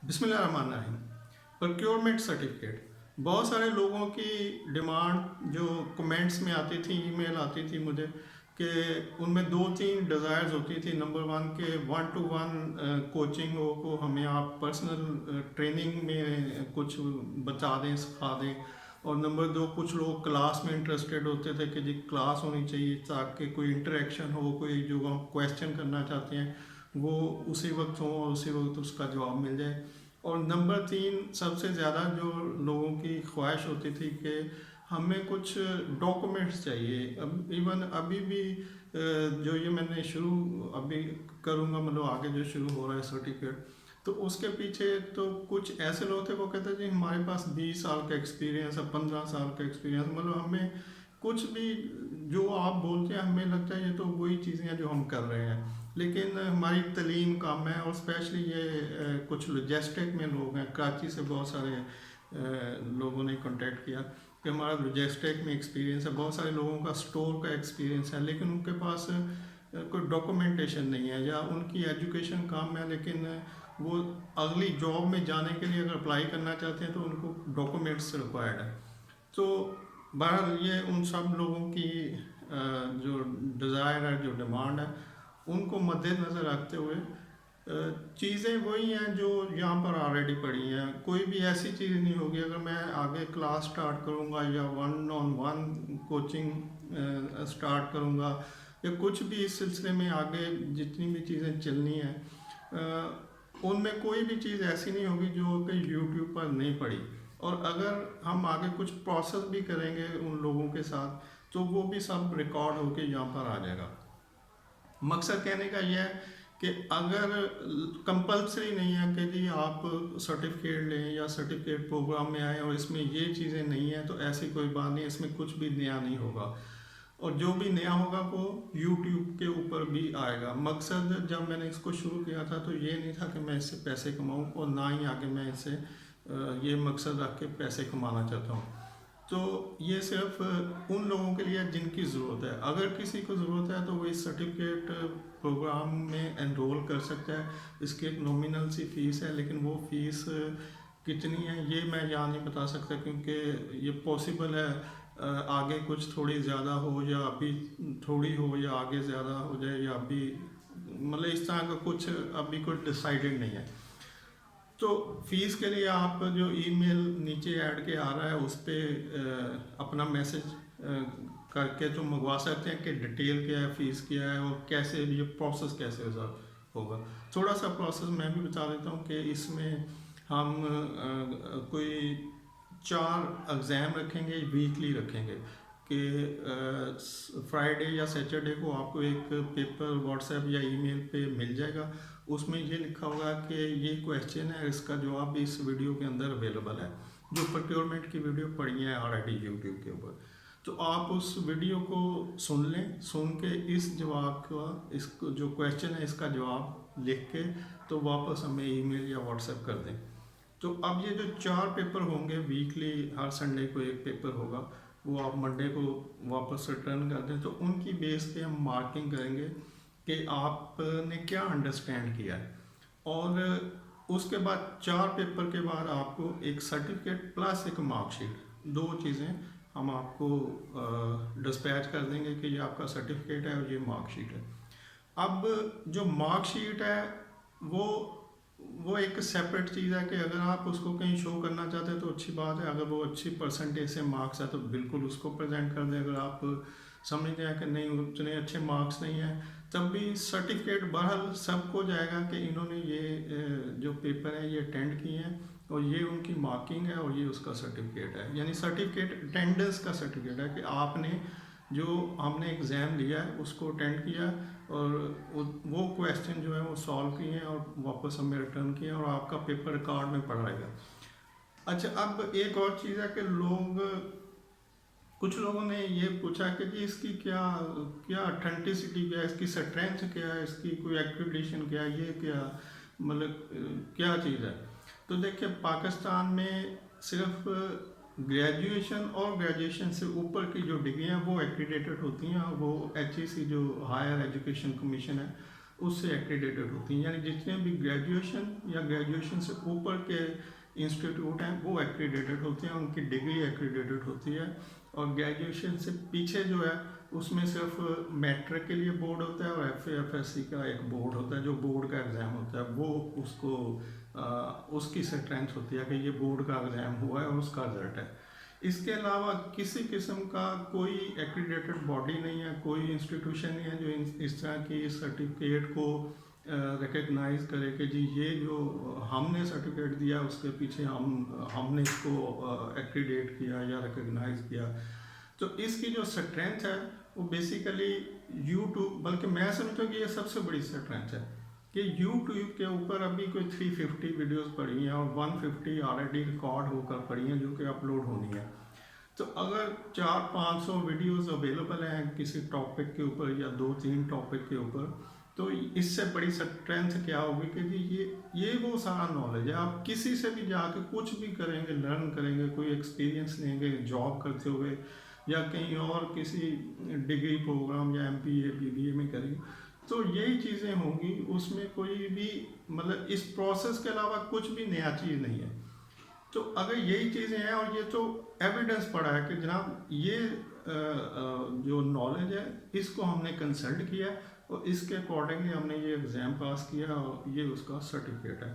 बिस्मिल्लाहिर्रहमानिर्रहीम। Procurement certificate, बहुत सारे लोगों की डिमांड जो कमेंट्स में आती थी, ईमेल आती थी मुझे कि उनमें दो तीन डिज़ायर्स होती थी। नंबर वन के वन टू वन कोचिंग हो को हमें आप पर्सनल ट्रेनिंग में कुछ बता दें, सिखा दें। और नंबर दो, कुछ लोग क्लास में इंटरेस्टेड होते थे कि जी क्लास होनी चाहिए ताकि कोई इंटरेक्शन हो, कोई जो हम क्वेश्चन करना चाहते हैं वो उसी वक्त हो और उसी वक्त उसका जवाब मिल जाए। और नंबर तीन, सबसे ज़्यादा जो लोगों की ख्वाहिश होती थी कि हमें कुछ डॉक्यूमेंट्स चाहिए। अब इवन अभी भी जो ये मैंने शुरू अभी करूँगा, मतलब आगे जो शुरू हो रहा है सर्टिफिकेट, तो उसके पीछे तो कुछ ऐसे लोग थे वो कहते थे हमारे पास 20 साल का एक्सपीरियंस है, 15 साल का एक्सपीरियंस, मतलब हमें कुछ भी जो आप बोलते हैं हमें लगता है ये तो वही चीज़ें हैं जो हम कर रहे हैं। लेकिन हमारी तलीम कम है, और स्पेशली ये कुछ लॉजिस्टिक में लोग हैं, कराची से बहुत सारे लोगों ने कांटेक्ट किया कि हमारा लॉजिस्टिक में एक्सपीरियंस है, बहुत सारे लोगों का स्टोर का एक्सपीरियंस है, लेकिन उनके पास कोई डॉक्यूमेंटेशन नहीं है, या उनकी एजुकेशन कम है, लेकिन वो अगली जॉब में जाने के लिए अगर अप्लाई करना चाहते हैं तो उनको डॉक्यूमेंट्स रिक्वायर्ड है। तो बहरहाल ये उन सब लोगों की जो डिज़ायर है, जो डिमांड है, उनको मद्देनज़र रखते हुए चीज़ें वही हैं जो यहाँ पर ऑलरेडी पड़ी हैं। कोई भी ऐसी चीज़ नहीं होगी अगर मैं आगे क्लास स्टार्ट करूँगा या one on one coaching start करूँगा, या कुछ भी इस सिलसिले में आगे जितनी भी चीज़ें चलनी हैं, उनमें कोई भी चीज़ ऐसी नहीं होगी जो कि यूट्यूब पर नहीं पड़ी। और अगर हम आगे कुछ प्रोसेस भी करेंगे उन लोगों के साथ, तो वो भी सब रिकॉर्ड होके यहाँ पर आ जाएगा। मकसद कहने का यह है कि अगर कंपलसरी नहीं है कि जी आप सर्टिफिकेट लें या सर्टिफिकेट प्रोग्राम में आए और इसमें ये चीज़ें नहीं हैं, तो ऐसी कोई बात नहीं, इसमें कुछ भी नया नहीं होगा। और जो भी नया होगा वो यूट्यूब के ऊपर भी आएगा। मकसद जब मैंने इसको शुरू किया था तो ये नहीं था कि मैं इससे पैसे कमाऊँ, और ना ही आगे मैं इससे ये मकसद रख के पैसे कमाना चाहता हूँ। तो ये सिर्फ उन लोगों के लिए जिनकी ज़रूरत है। अगर किसी को ज़रूरत है तो वो इस सर्टिफिकेट प्रोग्राम में एनरोल कर सकता है। इसकी एक नॉमिनल सी फ़ीस है, लेकिन वो फ़ीस कितनी है ये मैं यहाँ नहीं बता सकता, क्योंकि ये पॉसिबल है आगे कुछ थोड़ी ज़्यादा हो, या अभी थोड़ी हो, या आगे ज़्यादा हो जाए, या अभी मतलब इस तरह का कुछ अभी कुछ डिसाइडेड नहीं है। तो फीस के लिए आप जो ईमेल नीचे ऐड के आ रहा है उस पर अपना मैसेज करके तो मंगवा सकते हैं कि डिटेल क्या है, फ़ीस क्या है, और कैसे ये प्रोसेस कैसे होगा। थोड़ा सा प्रोसेस मैं भी बता देता हूँ कि इसमें हम कोई 4 एग्ज़ाम रखेंगे, वीकली रखेंगे कि फ्राइडे या सैटरडे को आपको एक पेपर व्हाट्सएप या ईमेल पे मिल जाएगा। उसमें ये लिखा होगा कि ये क्वेश्चन है, इसका जवाब भी इस वीडियो के अंदर अवेलेबल है। जो प्रोक्योरमेंट की वीडियो पड़ी है ऑलरेडी यूट्यूब के ऊपर, तो आप उस वीडियो को सुन लें, सुन के इस जवाब का, इसको जो क्वेश्चन है इसका जवाब लिख के तो वापस हमें ईमेल या व्हाट्सएप कर दें। तो अब ये जो 4 पेपर होंगे वीकली, हर संडे को एक पेपर होगा, वो आप मंडे को वापस रिटर्न कर दें, तो उनकी बेस पे हम मार्किंग करेंगे कि आपने क्या अंडरस्टैंड किया है। और उसके बाद 4 पेपर के बाद आपको एक सर्टिफिकेट प्लस एक मार्कशीट, दो चीज़ें हम आपको डिस्पैच कर देंगे कि ये आपका सर्टिफिकेट है और ये मार्कशीट है। अब जो मार्कशीट है वो वो एक सेपरेट चीज़ है कि अगर आप उसको कहीं शो करना चाहते हैं तो अच्छी बात है। अगर वो अच्छी परसेंटेज से मार्क्स है तो बिल्कुल उसको प्रेजेंट कर दें। अगर आप समझते हैं कि नहीं उतने अच्छे मार्क्स नहीं हैं, तब भी सर्टिफिकेट बहरहाल सबको जाएगा कि इन्होंने ये जो पेपर है ये अटेंड किए हैं और ये उनकी मार्किंग है और ये उसका सर्टिफिकेट है। यानी सर्टिफिकेट अटेंडेंस का सर्टिफिकेट है कि आपने जो हमने एग्ज़ाम लिया है उसको अटेंड किया और वो क्वेश्चन जो है वो सॉल्व किए हैं और वापस हमें रिटर्न किए और आपका पेपर रिकॉर्ड में पड़ा रहेगा। अच्छा, अब एक और चीज़ है कि कुछ लोगों ने ये पूछा कि जी इसकी क्या क्या ऑथेंटिसिटी क्या है, इसकी स्ट्रेंथ क्या है, इसकी कोई एक्रीडिटेशन क्या है, ये क्या मतलब क्या चीज़ है। तो देखिए, पाकिस्तान में सिर्फ ग्रेजुएशन और ग्रेजुएशन से ऊपर की जो डिग्री हैं वो एक्रीडेटेड होती हैं। वो HEC जो हायर एजुकेशन कमीशन है उससे एक्रीडेटेड होती हैं। यानी जितने भी ग्रेजुएशन या ग्रेजुएशन से ऊपर के इंस्टीट्यूट हैं वो एक्रीडेटेड होते हैं, उनकी डिग्री एक्रीडेटेड होती है। और ग्रेजुएशन से पीछे जो है उसमें सिर्फ मैट्रिक के लिए बोर्ड होता है और FA/FSC का एक बोर्ड होता है जो बोर्ड का एग्ज़ाम होता है, वो उसको उसकी स्ट्रेंथ होती है कि ये बोर्ड का एग्ज़ाम हुआ है और उसका रिजल्ट है। इसके अलावा किसी किस्म का कोई एक्रीडेटेड बॉडी नहीं है, कोई इंस्टीट्यूशन नहीं है जो इस तरह की सर्टिफिकेट को रिकग्नाइज करे कि जी ये जो हमने सर्टिफिकेट दिया उसके पीछे हमने इसको एक्रीडेट किया या रिकग्नाइज किया। तो इसकी जो स्ट्रेंथ है वो बेसिकली यूट्यूब, बल्कि मैं समझता हूँ कि ये सबसे बड़ी स्ट्रेंथ है कि यूट्यूब के ऊपर अभी कोई 350 वीडियोस पड़ी हैं और 150 ऑलरेडी रिकॉर्ड होकर पड़ी हैं जो कि अपलोड होनी है। तो अगर 400-500 वीडियोस अवेलेबल हैं किसी टॉपिक के ऊपर या 2-3 टॉपिक के ऊपर, तो इससे बड़ी स्ट्रेंथ क्या होगी कि जी ये वो सारा नॉलेज है। आप किसी से भी जाके कुछ भी करेंगे, लर्न करेंगे, कोई एक्सपीरियंस लेंगे जॉब करते हुए या कहीं और किसी डिग्री प्रोग्राम या MPA BBA में करेंगे, तो यही चीज़ें होंगी। उसमें कोई भी मतलब इस प्रोसेस के अलावा कुछ भी नया चीज़ नहीं है। तो अगर यही चीज़ें हैं और ये तो एविडेंस पड़ा है कि जनाब ये जो नॉलेज है इसको हमने कंसल्ट किया और इसके अकॉर्डिंगली हमने ये एग्ज़ाम पास किया और ये उसका सर्टिफिकेट है।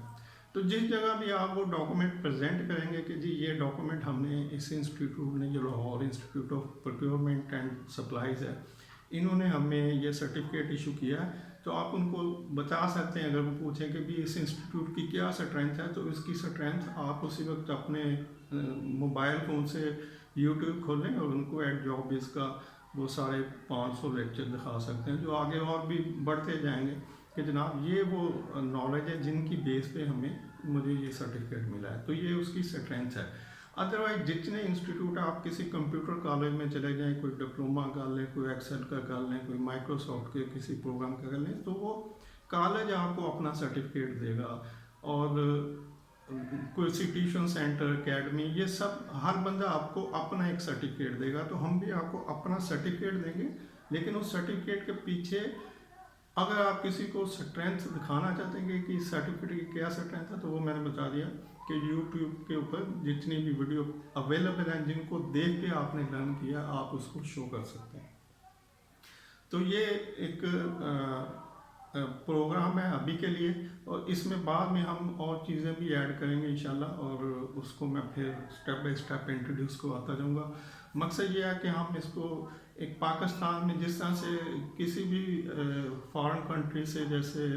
तो जिस जगह भी आप वो डॉक्यूमेंट प्रेजेंट करेंगे कि जी ये डॉक्यूमेंट हमने इस इंस्टीट्यूट ने, जो Lahore institute of procurement and supplies है, इन्होंने हमें ये सर्टिफिकेट इशू किया है, तो आप उनको बता सकते हैं। अगर वो पूछें कि भी इस इंस्टीट्यूट की क्या स्ट्रेंथ है, तो इसकी स्ट्रेंथ आप उसी वक्त अपने मोबाइल फ़ोन से यूट्यूब खोलें और उनको एट जॉबिस का वो सारे 500 लेक्चर दिखा सकते हैं, जो आगे और भी बढ़ते जाएंगे कि जनाब ये वो नॉलेज है जिनकी बेस पे मुझे ये सर्टिफिकेट मिला है। तो ये उसकी स्ट्रेंथ है। अदरवाइज जितने इंस्टीट्यूट आप किसी कंप्यूटर कॉलेज में चले जाएं, कोई डिप्लोमा कर लें, कोई एक्सेल का कर लें, कोई माइक्रोसॉफ्ट के किसी प्रोग्राम का कर लें, तो वो कॉलेज आपको अपना सर्टिफिकेट देगा। और कोई ट्यूशन सेंटर, एकेडमी, ये सब हर बंदा आपको अपना एक सर्टिफिकेट देगा। तो हम भी आपको अपना सर्टिफिकेट देंगे, लेकिन उस सर्टिफिकेट के पीछे अगर आप किसी को स्ट्रेंथ दिखाना चाहते हैं कि सर्टिफिकेट की क्या स्ट्रेंथ है, तो वो मैंने बता दिया कि यूट्यूब के ऊपर जितनी भी वीडियो अवेलेबल हैं जिनको देख के आपने लर्न किया, आप उसको शो कर सकते हैं। तो ये एक प्रोग्राम है अभी के लिए, और इसमें बाद में हम और चीज़ें भी ऐड करेंगे इंशाल्लाह, और उसको मैं फिर स्टेप बाय स्टेप इंट्रोड्यूस को आता जाऊँगा। मकसद ये है कि हम इसको एक पाकिस्तान में जिस तरह से किसी भी फॉरेन कंट्री से जैसे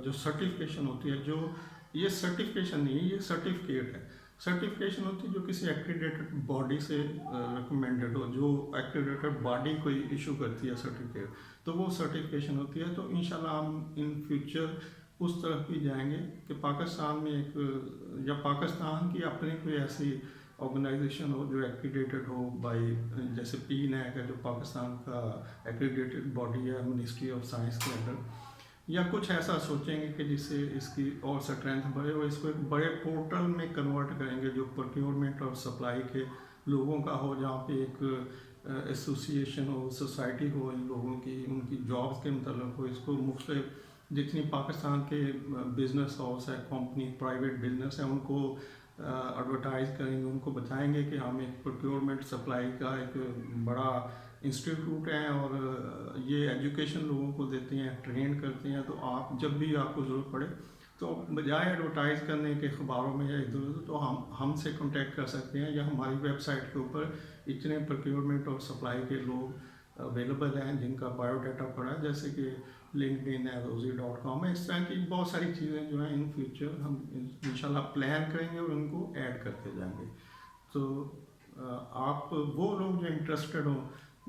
जो सर्टिफिकेशन होती है, जो ये सर्टिफिकेशन नहीं है, ये सर्टिफिकेट है। सर्टिफिकेशन होती है जो किसी एक्रीडेटेड बॉडी से रिकमेंडेड हो, जो एक्रीडेटेड बॉडी कोई इशू करती है सर्टिफिकेट, तो वो सर्टिफिकेशन होती है। तो इंशाल्लाह हम इन फ्यूचर उस तरफ भी जाएंगे कि पाकिस्तान में एक या पाकिस्तान की अपनी कोई ऐसी ऑर्गेनाइजेशन हो जो एक्रीडेटेड हो बाई, जैसे PNAC है जो पाकिस्तान का एक्रीडेटेड बॉडी है मिनिस्ट्री ऑफ साइंस के अंडर, या कुछ ऐसा सोचेंगे कि जिससे इसकी और स्ट्रेंथ बढ़े और इसको एक बड़े पोर्टल में कन्वर्ट करेंगे जो प्रोक्योरमेंट और सप्लाई के लोगों का हो, जहाँ पे एक एसोसिएशन हो, सोसाइटी हो इन लोगों की, उनकी जॉब्स के मतलब हो। इसको मुख्तलिफ जितनी पाकिस्तान के बिजनेस हाउस है, कंपनी, प्राइवेट बिजनेस है, उनको एडवर्टाइज करेंगे, उनको बताएंगे कि हम एक प्रोक्योरमेंट सप्लाई का एक बड़ा इंस्टीट्यूट है और ये एजुकेशन लोगों को देते हैं, ट्रेन करते हैं। तो आप जब भी आपको ज़रूरत पड़े तो बजाय एडवर्टाइज करने के अखबारों में या इधर उधर, तो हमसे कांटेक्ट कर सकते हैं, या हमारी वेबसाइट के ऊपर इतने प्रोक्योरमेंट और सप्लाई के लोग अवेलेबल हैं जिनका बायोडाटा पड़ा है, जैसे कि लिंक्डइन है, rosie.com है। इस तरह की बहुत सारी चीज़ें जो हैं इन फ्यूचर हम इंशाल्लाह प्लान करेंगे और उनको ऐड करते जाएंगे। तो आप वो लोग जो इंटरेस्टेड हों,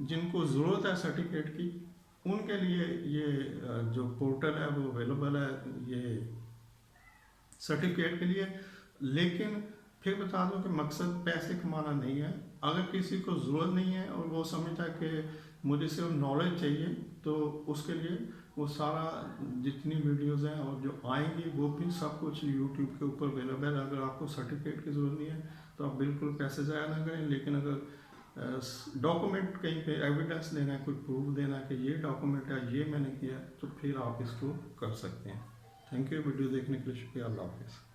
जिनको ज़रूरत है सर्टिफिकेट की, उनके लिए ये जो पोर्टल है वो अवेलेबल है ये सर्टिफिकेट के लिए। लेकिन फिर बता दूं कि मकसद पैसे कमाना नहीं है। अगर किसी को ज़रूरत नहीं है और वो समझता है कि मुझे सिर्फ नॉलेज चाहिए, तो उसके लिए वो सारा जितनी वीडियोस हैं और जो आएंगी वो भी सब कुछ यूट्यूब के ऊपर अवेलेबल है। अगर आपको सर्टिफिकेट की ज़रूरत नहीं है तो आप बिल्कुल पैसे ज़ाया ना करें, लेकिन अगर डॉक्यूमेंट कहीं पे एविडेंस देना है, कोई प्रूफ देना है कि ये डॉक्यूमेंट है, ये मैंने किया, तो फिर आप इसको कर सकते हैं। थैंक यू, वीडियो देखने के लिए शुक्रिया, अल्लाह हाफिज़।